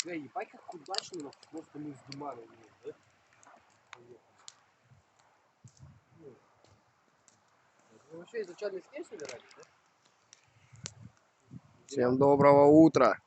Бля, ебать как удачно, просто мы сдумали, да? Вы вообще изначально снег собирались, да? Всем доброго утра.